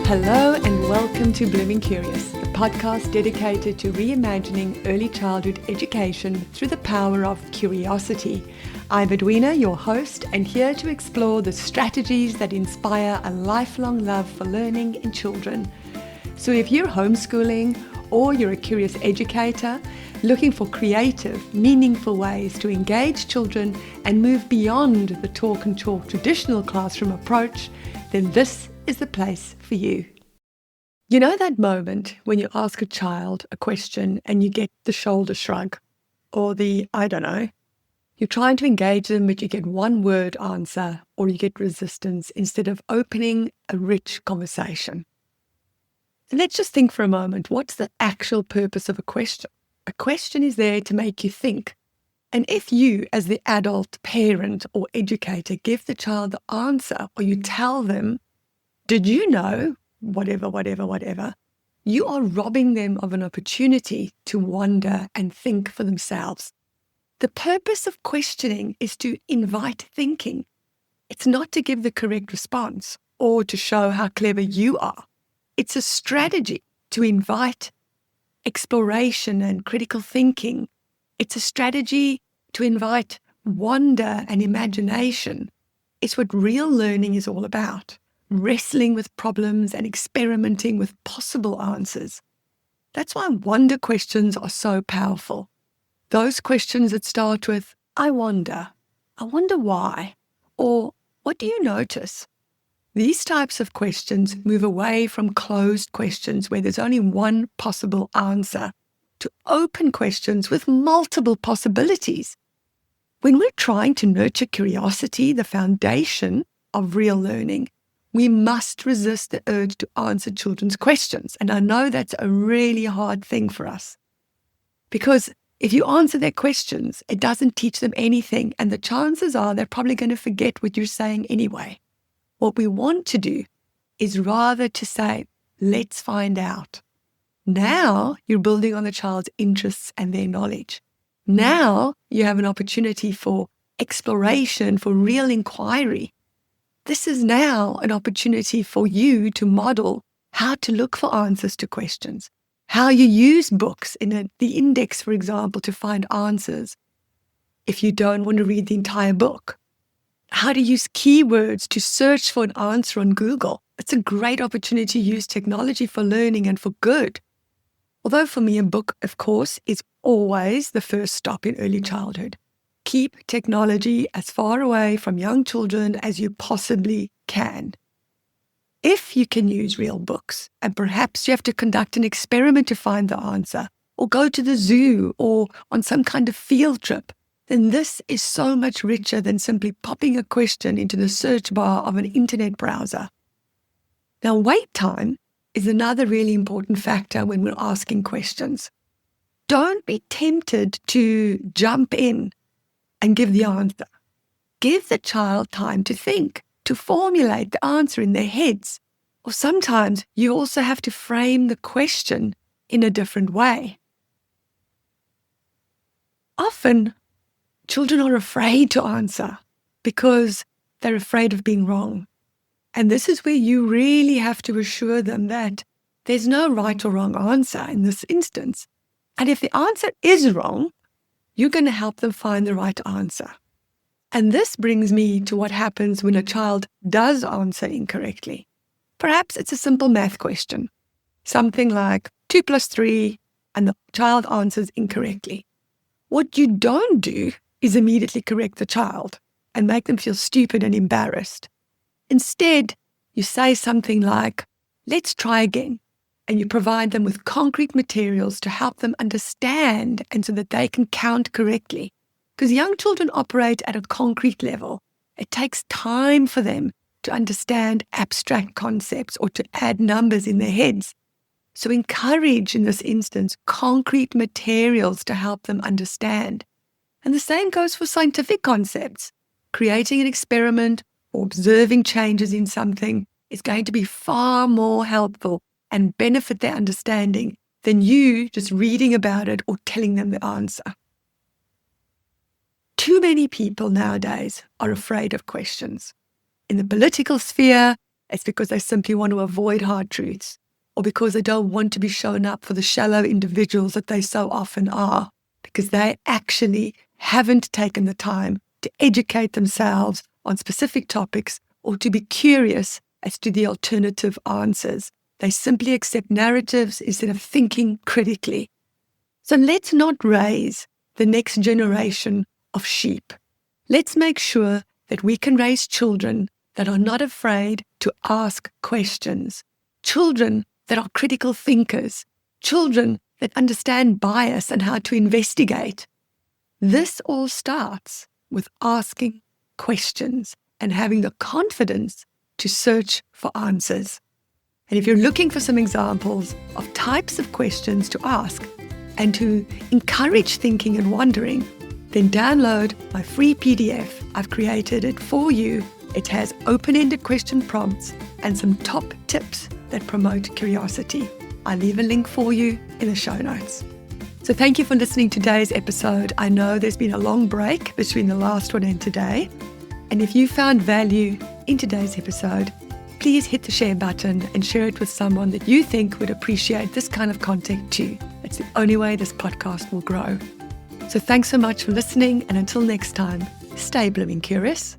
Hello and welcome to Blooming Curious, the podcast dedicated to reimagining early childhood education through the power of curiosity. I'm Edwina, your host, and here to explore the strategies that inspire a lifelong love for learning in children. So if you're homeschooling or you're a curious educator looking for creative, meaningful ways to engage children and move beyond the talk and chalk traditional classroom approach, then this is the place for you. You know that moment when you ask a child a question and you get the shoulder shrug or you're trying to engage them but you get one word answer or you get resistance instead of opening a rich conversation. And let's just think for a moment, what's the actual purpose of a question? A question is there to make you think. And if you, as the adult parent or educator, give the child the answer or you tell them, did you know, whatever, you are robbing them of an opportunity to wonder and think for themselves. The purpose of questioning is to invite thinking. It's not to give the correct response or to show how clever you are. It's a strategy to invite exploration and critical thinking. It's a strategy to invite wonder and imagination. It's what real learning is all about. Wrestling with problems and experimenting with possible answers. That's why wonder questions are so powerful. Those questions that start with, I wonder why, or what do you notice? These types of questions move away from closed questions where there's only one possible answer to open questions with multiple possibilities. When we're trying to nurture curiosity, the foundation of real learning, we must resist the urge to answer children's questions. And I know that's a really hard thing for us. Because if you answer their questions, it doesn't teach them anything. And the chances are they're probably going to forget what you're saying anyway. What we want to do is rather to say, let's find out. Now you're building on the child's interests and their knowledge. Now you have an opportunity for exploration, for real inquiry. This is now an opportunity for you to model how to look for answers to questions, how you use books in the index, for example, to find answers if you don't want to read the entire book, how to use keywords to search for an answer on Google. It's a great opportunity to use technology for learning and for good. Although for me, a book, of course, is always the first stop in early childhood. Keep technology as far away from young children as you possibly can. If you can use real books, and perhaps you have to conduct an experiment to find the answer, or go to the zoo or on some kind of field trip, then this is so much richer than simply popping a question into the search bar of an internet browser. Now, wait time is another really important factor when we're asking questions. Don't be tempted to jump in and give the answer. Give the child time to think, to formulate the answer in their heads. Or sometimes you also have to frame the question in a different way. Often, children are afraid to answer because they're afraid of being wrong. And this is where you really have to assure them that there's no right or wrong answer in this instance. And if the answer is wrong, you're going to help them find the right answer. And this brings me to what happens when a child does answer incorrectly. Perhaps it's a simple math question, something like 2 + 3, and the child answers incorrectly. What you don't do is immediately correct the child and make them feel stupid and embarrassed. Instead, you say something like, let's try again. And you provide them with concrete materials to help them understand and so that they can count correctly. Because young children operate at a concrete level. It takes time for them to understand abstract concepts or to add numbers in their heads. So encourage, in this instance, concrete materials to help them understand. And the same goes for scientific concepts. Creating an experiment or observing changes in something is going to be far more helpful and benefit their understanding than you just reading about it or telling them the answer. Too many people nowadays are afraid of questions. In the political sphere, it's because they simply want to avoid hard truths, or because they don't want to be shown up for the shallow individuals that they so often are, because they actually haven't taken the time to educate themselves on specific topics or to be curious as to the alternative answers. They simply accept narratives instead of thinking critically. So let's not raise the next generation of sheep. Let's make sure that we can raise children that are not afraid to ask questions, children that are critical thinkers, children that understand bias and how to investigate. This all starts with asking questions and having the confidence to search for answers. And if you're looking for some examples of types of questions to ask and to encourage thinking and wondering, then download my free PDF. I've created it for you. It has open-ended question prompts and some top tips that promote curiosity. I'll leave a link for you in the show notes. So thank you for listening to today's episode. I know there's been a long break between the last one and today. And if you found value in today's episode, please hit the share button and share it with someone that you think would appreciate this kind of content too. It's the only way this podcast will grow. So thanks so much for listening, and until next time, stay blooming curious.